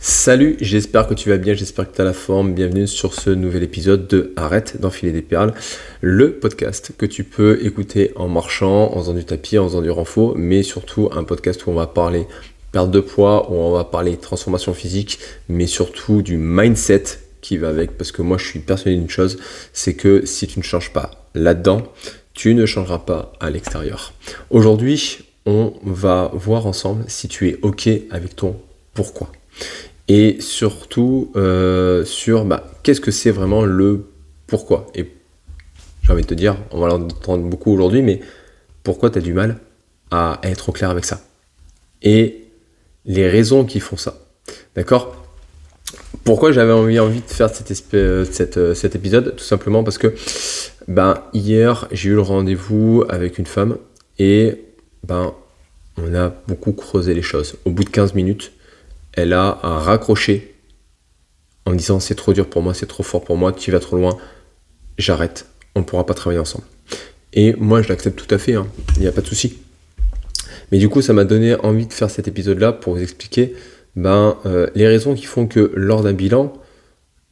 Salut, j'espère que tu vas bien, j'espère que tu as la forme. Bienvenue sur ce nouvel épisode de Arrête d'enfiler des perles, le podcast que tu peux écouter en marchant, en faisant du tapis, en faisant du renfo, mais surtout un podcast où on va parler perte de poids, où on va parler transformation physique, mais surtout du mindset qui va avec, parce que moi je suis persuadé d'une chose, c'est que si tu ne changes pas là-dedans, tu ne changeras pas à l'extérieur. Aujourd'hui, on va voir ensemble si tu es OK avec ton pourquoi. Et surtout sur qu'est-ce que c'est vraiment le pourquoi. Et j'ai envie de te dire, on va l'entendre beaucoup aujourd'hui, mais pourquoi tu as du mal à être au clair avec ça. Et les raisons qui font ça. D'accord ? Pourquoi j'avais envie de faire cet épisode ? Tout simplement parce que hier, j'ai eu le rendez-vous avec une femme et on a beaucoup creusé les choses. Au bout de 15 minutes, elle a raccroché en me disant c'est trop dur pour moi, c'est trop fort pour moi, tu vas trop loin, j'arrête, on ne pourra pas travailler ensemble. Et moi je l'accepte tout à fait, il n'y a pas de souci. Mais du coup ça m'a donné envie de faire cet épisode-là pour vous expliquer les raisons qui font que lors d'un bilan,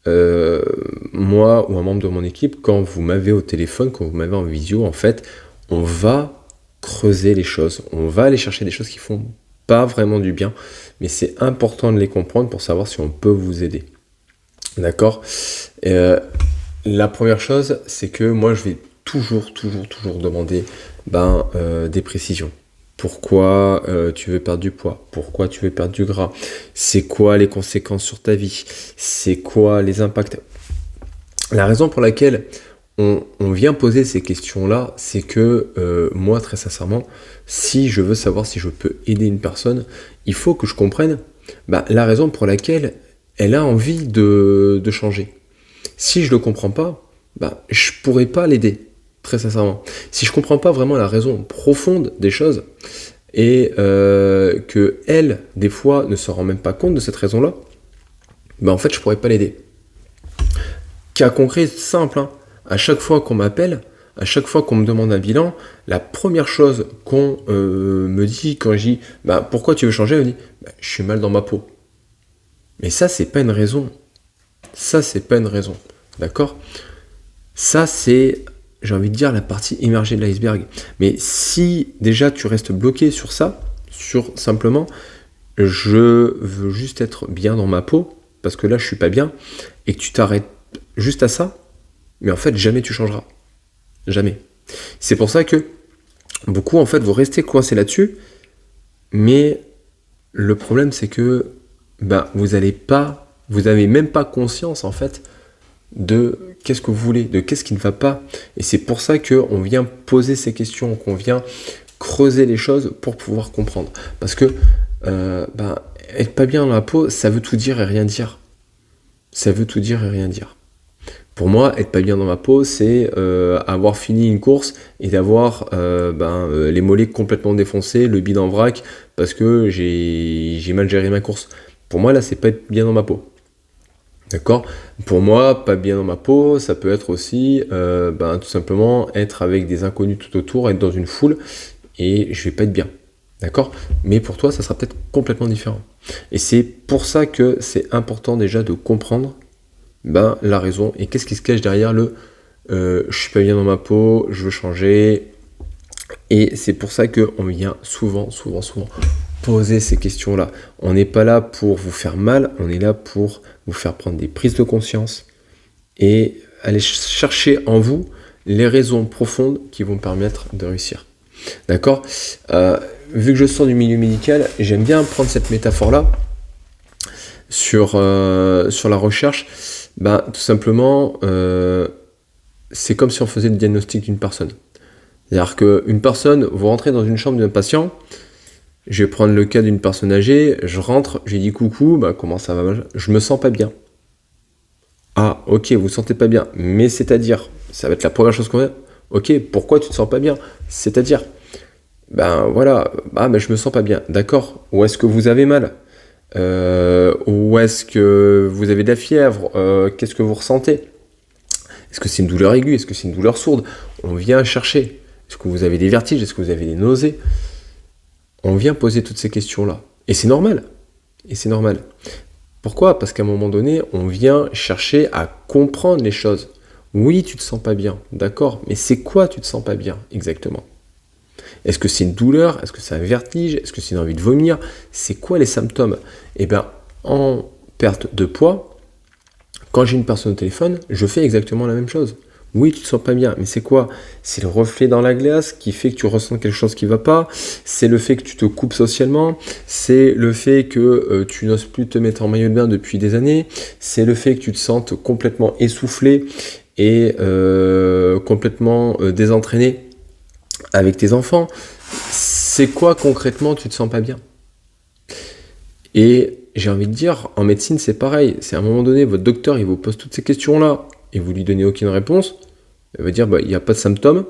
moi ou un membre de mon équipe, quand vous m'avez au téléphone, quand vous m'avez en visio, en fait, on va creuser les choses, on va aller chercher des choses qui font pas vraiment du bien, mais c'est important de les comprendre pour savoir si on peut vous aider. D'accord ? La première chose, c'est que moi je vais toujours demander des précisions. Pourquoi tu veux perdre du poids ? Pourquoi tu veux perdre du gras ? C'est quoi les conséquences sur ta vie ? C'est quoi les impacts ? La raison pour laquelle on vient poser ces questions-là, c'est que moi, très sincèrement, si je veux savoir si je peux aider une personne, il faut que je comprenne la raison pour laquelle elle a envie de changer. Si je ne le comprends pas, je ne pourrai pas l'aider, très sincèrement. Si je ne comprends pas vraiment la raison profonde des choses et que elle, des fois, ne se rend même pas compte de cette raison-là, en fait, je ne pourrai pas l'aider. Cas concret, simple, à chaque fois qu'on m'appelle, à chaque fois qu'on me demande un bilan, la première chose qu'on me dit quand je dis pourquoi tu veux changer, elle me dit je suis mal dans ma peau. Mais ça, c'est pas une raison. Ça, c'est pas une raison. D'accord ? Ça, c'est, j'ai envie de dire, la partie immergée de l'iceberg. Mais si déjà tu restes bloqué sur ça, sur simplement je veux juste être bien dans ma peau, parce que là je suis pas bien, et que tu t'arrêtes juste à ça, mais en fait jamais tu changeras. Jamais. C'est pour ça que beaucoup en fait vous restez coincés là-dessus, mais le problème c'est que vous avez même pas conscience en fait de qu'est-ce que vous voulez, de qu'est-ce qui ne va pas. Et c'est pour ça qu'on vient poser ces questions, qu'on vient creuser les choses pour pouvoir comprendre. Parce que être pas bien dans la peau, ça veut tout dire et rien dire. Ça veut tout dire et rien dire. Pour moi, être pas bien dans ma peau, c'est avoir fini une course et d'avoir les mollets complètement défoncés, le bide en vrac, parce que j'ai mal géré ma course. Pour moi, là, c'est pas être bien dans ma peau. D'accord ? Pour moi, pas bien dans ma peau, ça peut être aussi tout simplement être avec des inconnus tout autour, être dans une foule, et je vais pas être bien. D'accord ? Mais pour toi, ça sera peut-être complètement différent. Et c'est pour ça que c'est important déjà de comprendre la raison et qu'est-ce qui se cache derrière le je suis pas bien dans ma peau, je veux changer. Et c'est pour ça qu'on vient souvent poser ces questions-là. On n'est pas là pour vous faire mal, on est là pour vous faire prendre des prises de conscience et aller chercher en vous les raisons profondes qui vont permettre de réussir. D'accord ? Vu que je sors du milieu médical, j'aime bien prendre cette métaphore-là sur la recherche. Tout simplement, c'est comme si on faisait le diagnostic d'une personne. C'est-à-dire qu'une personne, vous rentrez dans une chambre d'un patient, je vais prendre le cas d'une personne âgée, je rentre, je lui dis coucou, comment ça va ? Je me sens pas bien. Ah, ok, vous ne sentez pas bien, mais c'est-à-dire, ça va être la première chose qu'on va. Ok, pourquoi tu te sens pas bien ? C'est-à-dire, je me sens pas bien. D'accord, où est-ce que vous avez mal ? Où est-ce que vous avez de la fièvre ? Qu'est-ce que vous ressentez ? Est-ce que c'est une douleur aiguë ? Est-ce que c'est une douleur sourde ? On vient chercher. Est-ce que vous avez des vertiges ? Est-ce que vous avez des nausées ? On vient poser toutes ces questions-là. Et c'est normal. Pourquoi? Parce qu'à un moment donné, on vient chercher à comprendre les choses. Oui, tu te sens pas bien, d'accord, mais c'est quoi tu te sens pas bien exactement? Est-ce que c'est une douleur? Est-ce que c'est un vertige? Est-ce que c'est une envie de vomir? C'est quoi les symptômes? Eh bien, en perte de poids, quand j'ai une personne au téléphone, je fais exactement la même chose. Oui, tu te sens pas bien, mais c'est quoi? C'est le reflet dans la glace qui fait que tu ressens quelque chose qui va pas. C'est le fait que tu te coupes socialement. C'est le fait que tu n'oses plus te mettre en maillot de bain depuis des années. C'est le fait que tu te sentes complètement essoufflé et complètement désentraîné avec tes enfants. C'est quoi concrètement tu te sens pas bien? Et j'ai envie de dire, en médecine, c'est pareil. C'est à un moment donné, votre docteur, il vous pose toutes ces questions-là et vous lui donnez aucune réponse. Il va dire, il n'y a pas de symptômes,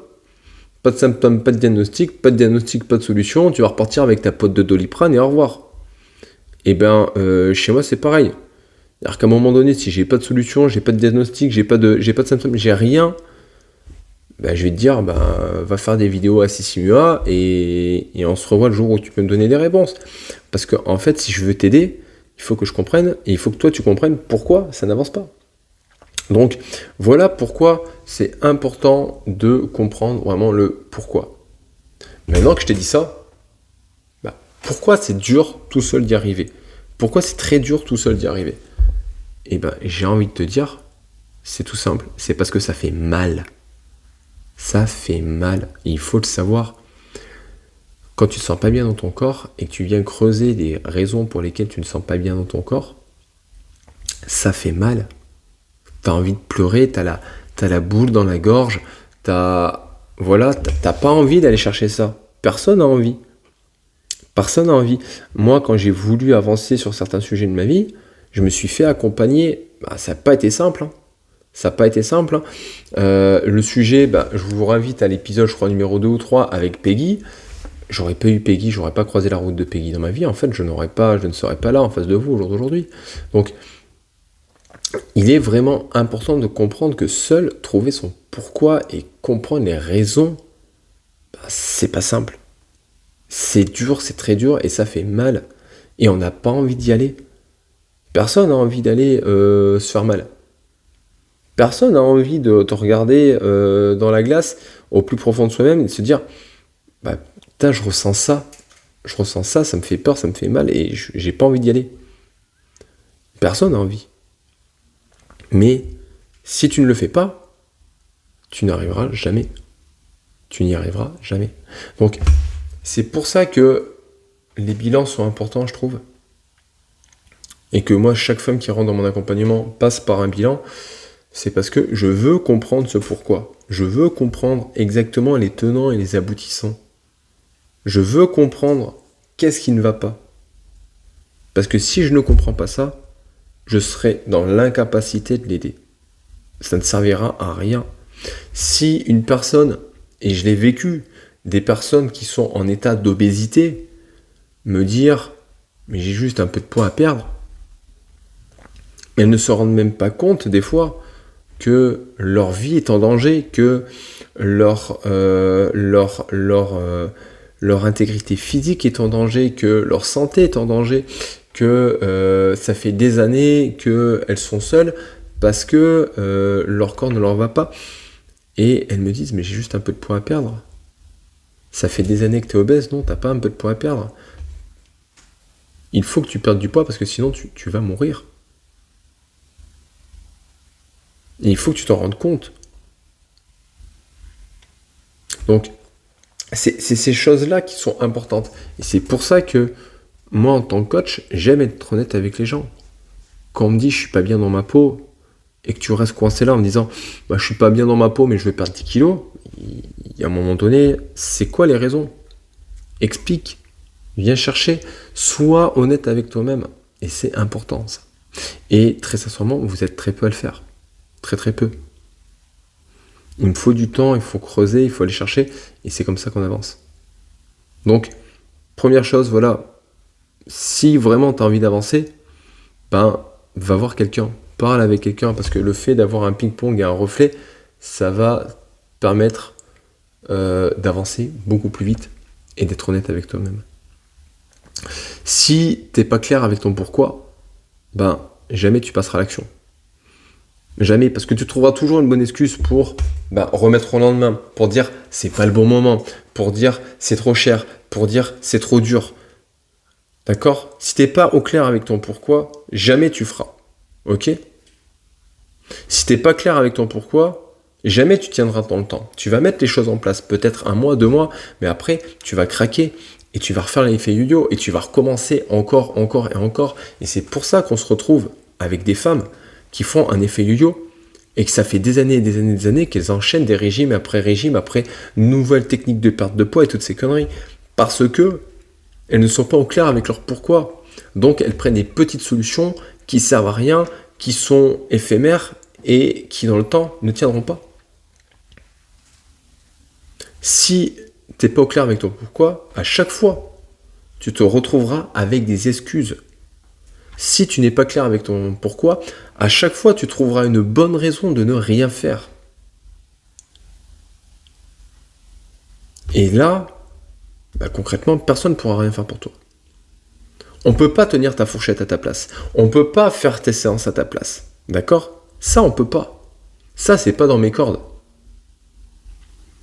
pas de diagnostic, pas de solution. Tu vas repartir avec ta pote de Doliprane et au revoir. Et bien, chez moi, c'est pareil. C'est-à-dire qu'à un moment donné, si j'ai pas de solution, j'ai pas de diagnostic, j'ai pas de symptômes, j'ai rien, je vais te dire, va faire des vidéos à Sissimua et on se revoit le jour où tu peux me donner des réponses. Parce que, en fait, si je veux t'aider, il faut que je comprenne et il faut que toi, tu comprennes pourquoi ça n'avance pas. Donc, voilà pourquoi c'est important de comprendre vraiment le pourquoi. Maintenant que je t'ai dit ça, pourquoi c'est dur tout seul d'y arriver? Pourquoi c'est très dur tout seul d'y arriver? J'ai envie de te dire, c'est tout simple. C'est parce que ça fait mal. Ça fait mal. Et il faut le savoir. Quand tu ne te sens pas bien dans ton corps et que tu viens creuser des raisons pour lesquelles tu ne te sens pas bien dans ton corps, ça fait mal. T'as envie de pleurer, t'as la boule dans la gorge, t'as pas envie d'aller chercher ça. Personne n'a envie. Personne n'a envie. Moi, quand j'ai voulu avancer sur certains sujets de ma vie, je me suis fait accompagner. Ça n'a pas été simple. Ça n'a pas été simple. Le sujet, je vous invite à l'épisode, je crois, numéro 2 ou 3 avec Peggy. J'aurais pas eu Peggy, j'aurais pas croisé la route de Peggy dans ma vie. En fait, je ne serais pas là en face de vous au jour d'aujourd'hui. Donc, il est vraiment important de comprendre que seul trouver son pourquoi et comprendre les raisons, c'est pas simple. C'est dur, c'est très dur et ça fait mal. Et on n'a pas envie d'y aller. Personne n'a envie d'aller se faire mal. Personne n'a envie de te regarder dans la glace au plus profond de soi-même et de se dire putain, je ressens ça, ça me fait peur, ça me fait mal et j'ai pas envie d'y aller. Personne n'a envie. Mais si tu ne le fais pas, tu n'arriveras jamais. Tu n'y arriveras jamais. Donc, c'est pour ça que les bilans sont importants, je trouve. Et que moi, chaque femme qui rentre dans mon accompagnement passe par un bilan, c'est parce que je veux comprendre ce pourquoi. Je veux comprendre exactement les tenants et les aboutissants. Je veux comprendre qu'est-ce qui ne va pas. Parce que si je ne comprends pas ça, je serai dans l'incapacité de l'aider. Ça ne servira à rien. Si une personne, et je l'ai vécu, des personnes qui sont en état d'obésité, me dire « mais j'ai juste un peu de poids à perdre », elles ne se rendent même pas compte des fois que leur vie est en danger, que leur intégrité physique est en danger, que leur santé est en danger, que ça fait des années qu'elles sont seules parce que leur corps ne leur va pas. Et elles me disent, mais j'ai juste un peu de poids à perdre. Ça fait des années que tu es obèse, non, t'as pas un peu de poids à perdre. Il faut que tu perdes du poids parce que sinon tu vas mourir. Et il faut que tu t'en rendes compte. Donc, c'est ces choses-là qui sont importantes. Et c'est pour ça que moi, en tant que coach, j'aime être honnête avec les gens. Quand on me dit je suis pas bien dans ma peau et que tu restes coincé là en me disant je suis pas bien dans ma peau mais je vais perdre 10 kilos, il y a un moment donné, c'est quoi les raisons? Explique, viens chercher, sois honnête avec toi-même. Et c'est important ça. Et très sincèrement, vous êtes très peu à le faire. Très très peu. Il me faut du temps, il faut creuser, il faut aller chercher, et c'est comme ça qu'on avance. Donc, première chose, voilà, si vraiment tu as envie d'avancer, va voir quelqu'un, parle avec quelqu'un, parce que le fait d'avoir un ping-pong et un reflet, ça va permettre d'avancer beaucoup plus vite et d'être honnête avec toi-même. Si t'es pas clair avec ton pourquoi, jamais tu passeras à l'action. Jamais, parce que tu trouveras toujours une bonne excuse pour remettre au lendemain, pour dire c'est pas le bon moment, pour dire c'est trop cher, pour dire c'est trop dur. D'accord? Si t'es pas au clair avec ton pourquoi, jamais tu feras. Ok? Si t'es pas clair avec ton pourquoi, jamais tu tiendras dans le temps. Tu vas mettre les choses en place, peut-être 1 mois, 2 mois, mais après, tu vas craquer et tu vas refaire l'effet yo-yo et tu vas recommencer encore et encore. Et c'est pour ça qu'on se retrouve avec des femmes qui font un effet yo-yo et que ça fait des années et des années et des années qu'elles enchaînent des régimes après nouvelles techniques de perte de poids et toutes ces conneries. Parce que elles ne sont pas au clair avec leur pourquoi. Donc elles prennent des petites solutions qui servent à rien, qui sont éphémères et qui dans le temps ne tiendront pas. Si tu n'es pas au clair avec ton pourquoi, à chaque fois, tu te retrouveras avec des excuses. Si tu n'es pas clair avec ton pourquoi, à chaque fois, tu trouveras une bonne raison de ne rien faire. Et là, concrètement, personne ne pourra rien faire pour toi. On ne peut pas tenir ta fourchette à ta place. On ne peut pas faire tes séances à ta place. D'accord? Ça, on ne peut pas. Ça, c'est pas dans mes cordes.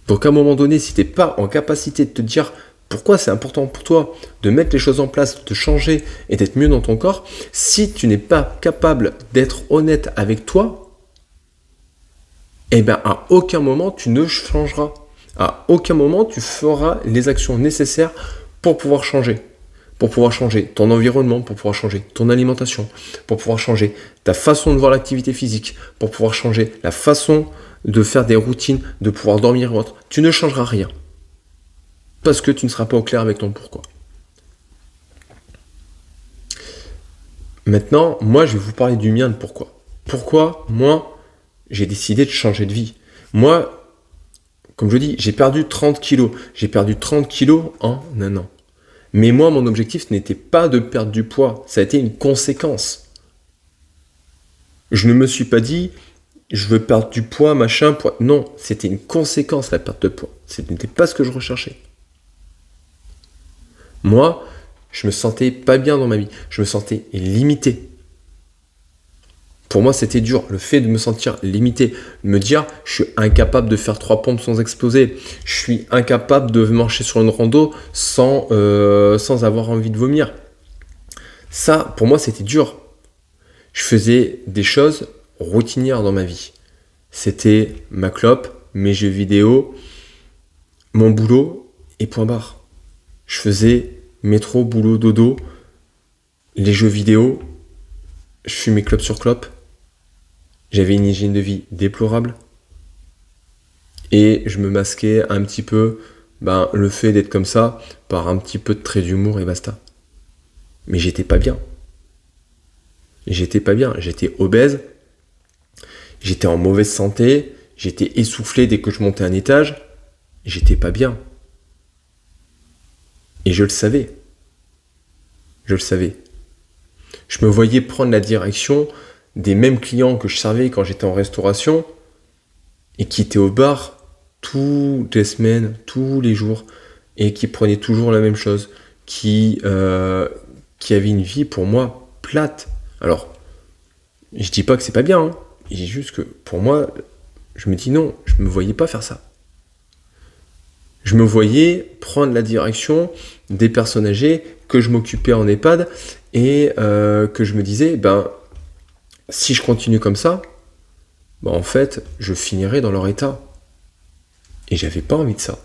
Donc à un moment donné, si tu n'es pas en capacité de te dire pourquoi c'est important pour toi de mettre les choses en place, de changer et d'être mieux dans ton corps, si tu n'es pas capable d'être honnête avec toi, à aucun moment tu ne changeras. À aucun moment tu feras les actions nécessaires pour pouvoir changer. Pour pouvoir changer ton environnement, pour pouvoir changer ton alimentation, pour pouvoir changer ta façon de voir l'activité physique, pour pouvoir changer la façon de faire des routines, de pouvoir dormir ou autre. Tu ne changeras rien. Parce que tu ne seras pas au clair avec ton pourquoi. Maintenant, moi, je vais vous parler du mien de pourquoi. Pourquoi, moi, j'ai décidé de changer de vie. Moi, comme je dis, j'ai perdu 30 kilos. J'ai perdu 30 kilos en 1 an. Mais moi, mon objectif n'était pas de perdre du poids. Ça a été une conséquence. Je ne me suis pas dit, je veux perdre du poids, machin. Non, c'était une conséquence, la perte de poids. Ce n'était pas ce que je recherchais. Moi, je me sentais pas bien dans ma vie. Je me sentais limité. Pour moi, c'était dur. Le fait de me sentir limité, de me dire, je suis incapable de faire 3 pompes sans exploser. Je suis incapable de marcher sur une rando sans avoir envie de vomir. Ça, pour moi, c'était dur. Je faisais des choses routinières dans ma vie. C'était ma clope, mes jeux vidéo, mon boulot et point barre. Je faisais métro, boulot, dodo, les jeux vidéo, je fumais clope sur clope. J'avais une hygiène de vie déplorable. Et je me masquais un petit peu le fait d'être comme ça par un petit peu de trait d'humour et basta. Mais j'étais pas bien. J'étais obèse. J'étais en mauvaise santé. J'étais essoufflé dès que je montais un étage. J'étais pas bien. Et je le savais. Je me voyais prendre la direction des mêmes clients que je servais quand j'étais en restauration et qui étaient au bar toutes les semaines, tous les jours et qui prenaient toujours la même chose, qui avaient une vie pour moi plate. Alors, je dis pas que c'est pas bien, hein. Je dis juste que pour moi, je me dis non, je me voyais pas faire ça. Je me voyais prendre la direction des personnes âgées, que je m'occupais en EHPAD et que je me disais, si je continue comme ça, en fait, je finirai dans leur état. Et j'avais pas envie de ça.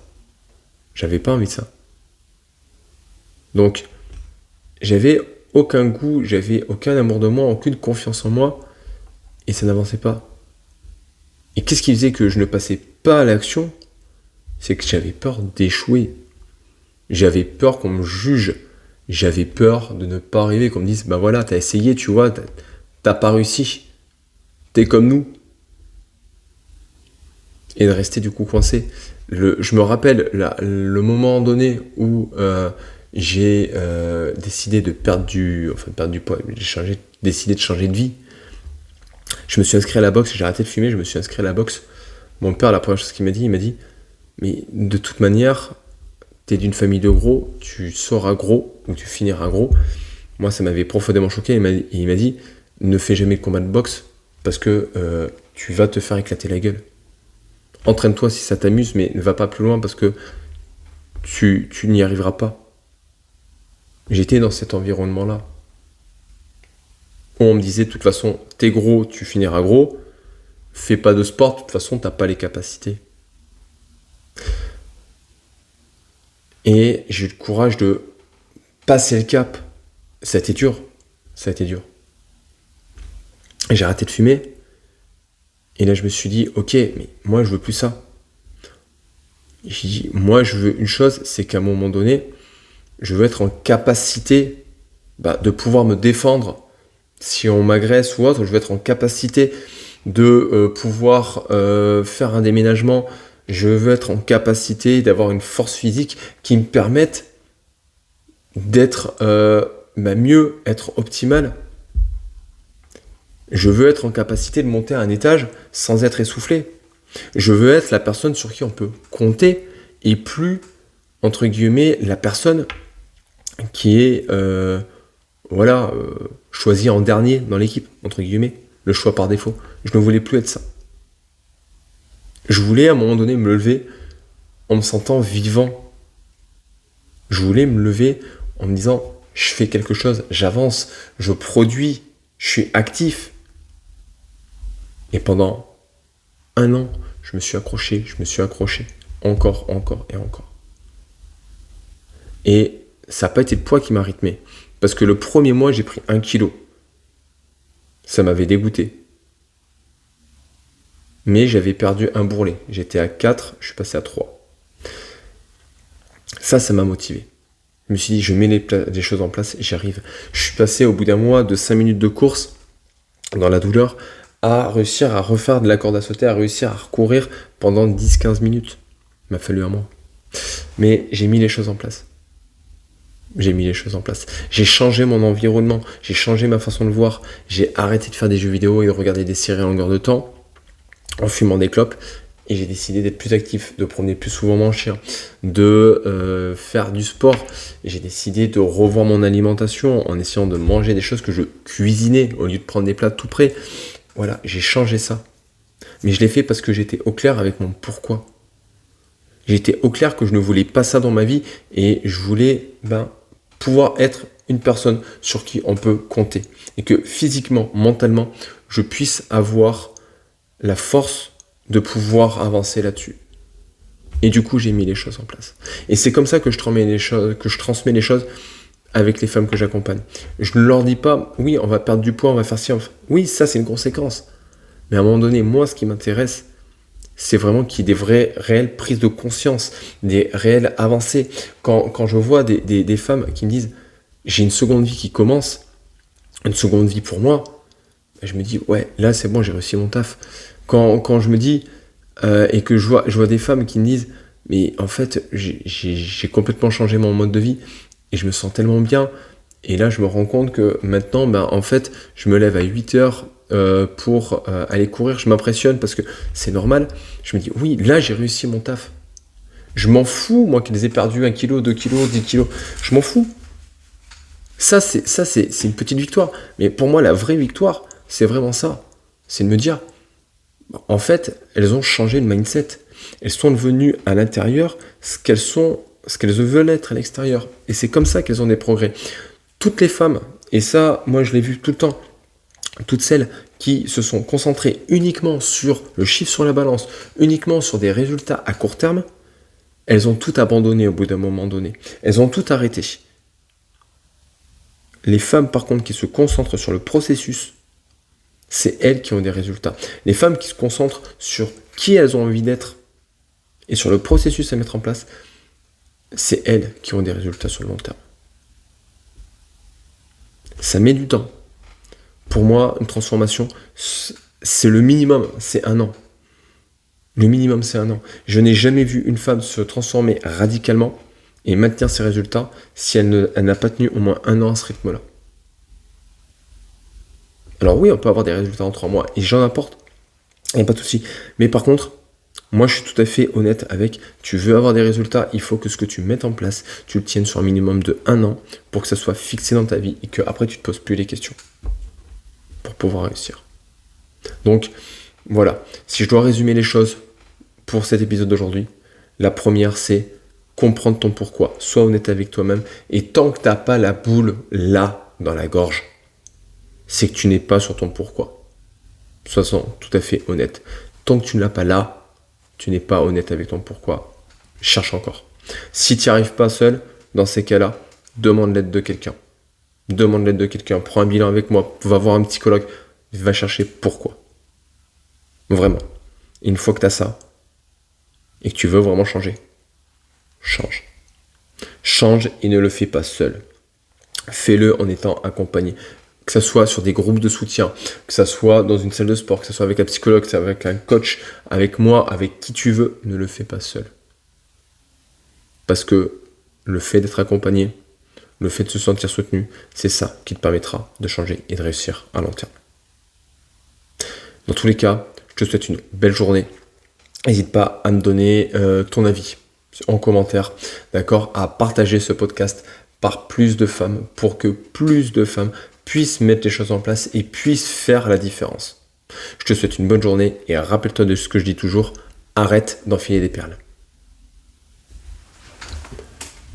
Donc, j'avais aucun goût, j'avais aucun amour de moi, aucune confiance en moi, et ça n'avançait pas. Et qu'est-ce qui faisait que je ne passais pas à l'action ? C'est que j'avais peur d'échouer. J'avais peur qu'on me juge. J'avais peur de ne pas arriver, qu'on me dise, voilà, t'as essayé, tu vois, t'as pas réussi. T'es comme nous. Et de rester du coup coincé. Je me rappelle le moment donné où j'ai décidé de perdre du poids, j'ai décidé de changer de vie. Je me suis inscrit à la boxe, j'ai arrêté de fumer, je me suis inscrit à la boxe. Mon père, la première chose qu'il m'a dit, mais de toute manière, t'es d'une famille de gros, tu seras gros ou tu finiras gros. Moi, ça m'avait profondément choqué. Il m'a dit, ne fais jamais de combat de boxe parce que tu vas te faire éclater la gueule. Entraîne-toi si ça t'amuse, mais ne va pas plus loin parce que tu n'y arriveras pas. J'étais dans cet environnement-là. On me disait, de toute façon, t'es gros, tu finiras gros. Fais pas de sport, de toute façon, t'as pas les capacités. Et j'ai eu le courage de passer le cap. Ça a été dur. Ça a été dur. Et j'ai arrêté de fumer. Et là, je me suis dit, ok, mais moi, je veux plus ça. J'ai dit, moi, je veux une chose, c'est qu'à un moment donné, je veux être en capacité de pouvoir me défendre si on m'agresse ou autre. Je veux être en capacité de pouvoir faire un déménagement. Je veux être en capacité d'avoir une force physique qui me permette d'être mieux, être optimal. Je veux être en capacité de monter à un étage sans être essoufflé. Je veux être la personne sur qui on peut compter et plus, entre guillemets, la personne qui est choisie en dernier dans l'équipe, entre guillemets, le choix par défaut. Je ne voulais plus être ça. Je voulais à un moment donné me lever en me sentant vivant. Je voulais me lever en me disant, je fais quelque chose, j'avance, je produis, je suis actif. Et pendant 1 an, je me suis accroché, encore et encore. Et ça n'a pas été le poids qui m'a rythmé. Parce que le premier mois, j'ai pris 1 kilo. Ça m'avait dégoûté. Mais j'avais perdu un bourrelet. J'étais à 4, je suis passé à 3. Ça m'a motivé. Je me suis dit, je mets les choses en place et j'y arrive. Je suis passé au bout d'un mois de 5 minutes de course, dans la douleur, à réussir à refaire de la corde à sauter, à réussir à recourir pendant 10-15 minutes. Il m'a fallu un mois. Mais j'ai mis les choses en place. J'ai changé mon environnement, j'ai changé ma façon de voir, j'ai arrêté de faire des jeux vidéo et de regarder des séries à longueur de temps en fumant des clopes et j'ai décidé d'être plus actif, de promener plus souvent mon chien, de faire du sport. Et j'ai décidé de revoir mon alimentation en essayant de manger des choses que je cuisinais au lieu de prendre des plats tout prêts. Voilà, j'ai changé ça. Mais je l'ai fait parce que j'étais au clair avec mon pourquoi. J'étais au clair que je ne voulais pas ça dans ma vie et je voulais pouvoir être une personne sur qui on peut compter. Et que physiquement, mentalement, je puisse avoir la force de pouvoir avancer là-dessus. Et du coup, j'ai mis les choses en place. Et c'est comme ça que je transmets les choses avec les femmes que j'accompagne. Je ne leur dis pas, oui, on va perdre du poids, on va faire ci. Oui, ça, c'est une conséquence. Mais à un moment donné, moi, ce qui m'intéresse, c'est vraiment qu'il y ait des réelles prises de conscience, des réelles avancées. Quand je vois des femmes qui me disent « j'ai une seconde vie qui commence, une seconde vie pour moi », je me dis « ouais, là c'est bon, j'ai réussi mon taf ». Quand je me dis et que je vois des femmes qui me disent « mais en fait, j'ai complètement changé mon mode de vie et je me sens tellement bien ». Et là, je me rends compte que maintenant, en fait, je me lève à 8 heures pour aller courir. Je m'impressionne parce que c'est normal. Je me dis, oui, là, j'ai réussi mon taf. Je m'en fous, moi, qu'ils aient perdu 1 kilo, 2 kilos, 10 kilos. Je m'en fous. Ça, c'est une petite victoire. Mais pour moi, la vraie victoire, c'est vraiment ça. C'est de me dire, en fait, elles ont changé le mindset. Elles sont devenues à l'intérieur ce qu'elles veulent être à l'extérieur. Et c'est comme ça qu'elles ont des progrès. Toutes les femmes, et ça, moi je l'ai vu tout le temps, toutes celles qui se sont concentrées uniquement sur le chiffre sur la balance, uniquement sur des résultats à court terme, elles ont tout abandonné au bout d'un moment donné. Elles ont tout arrêté. Les femmes, par contre, qui se concentrent sur le processus, c'est elles qui ont des résultats. Les femmes qui se concentrent sur qui elles ont envie d'être et sur le processus à mettre en place, c'est elles qui ont des résultats sur le long terme. Ça met du temps. Pour moi, une transformation, c'est le minimum, c'est 1 an. Le minimum, c'est 1 an. Je n'ai jamais vu une femme se transformer radicalement et maintenir ses résultats si elle n'a pas tenu au moins 1 an à ce rythme-là. Alors oui, on peut avoir des résultats en 3 mois et j'en apporte, il n'y a pas de souci. Mais par contre, moi je suis tout à fait honnête avec, tu veux avoir des résultats, il faut que ce que tu mettes en place, tu le tiennes sur un minimum de 1 an pour que ça soit fixé dans ta vie et qu'après tu ne te poses plus les questions. pour pouvoir réussir. Donc, voilà. Si je dois résumer les choses pour cet épisode d'aujourd'hui, la première, c'est comprendre ton pourquoi. Sois honnête avec toi-même. Et tant que tu n'as pas la boule là, dans la gorge, c'est que tu n'es pas sur ton pourquoi. Sois tout à fait honnête. Tant que tu ne l'as pas là, tu n'es pas honnête avec ton pourquoi. Cherche encore. Si tu n'y arrives pas seul, dans ces cas-là, demande l'aide de quelqu'un. Demande l'aide de quelqu'un. Prends un bilan avec moi. Va voir un psychologue. Va chercher pourquoi. Vraiment. Et une fois que tu as ça, et que tu veux vraiment changer, change. Change et ne le fais pas seul. Fais-le en étant accompagné. Que ce soit sur des groupes de soutien, que ce soit dans une salle de sport, que ce soit avec un psychologue, que ce soit avec un coach, avec moi, avec qui tu veux, ne le fais pas seul. Parce que le fait d'être accompagné, le fait de se sentir soutenu, c'est ça qui te permettra de changer et de réussir à long terme. Dans tous les cas, je te souhaite une belle journée. N'hésite pas à me donner ton avis en commentaire, d'accord, à partager ce podcast par plus de femmes pour que plus de femmes puissent mettre les choses en place et puissent faire la différence. Je te souhaite une bonne journée et rappelle-toi de ce que je dis toujours, arrête d'enfiler des perles.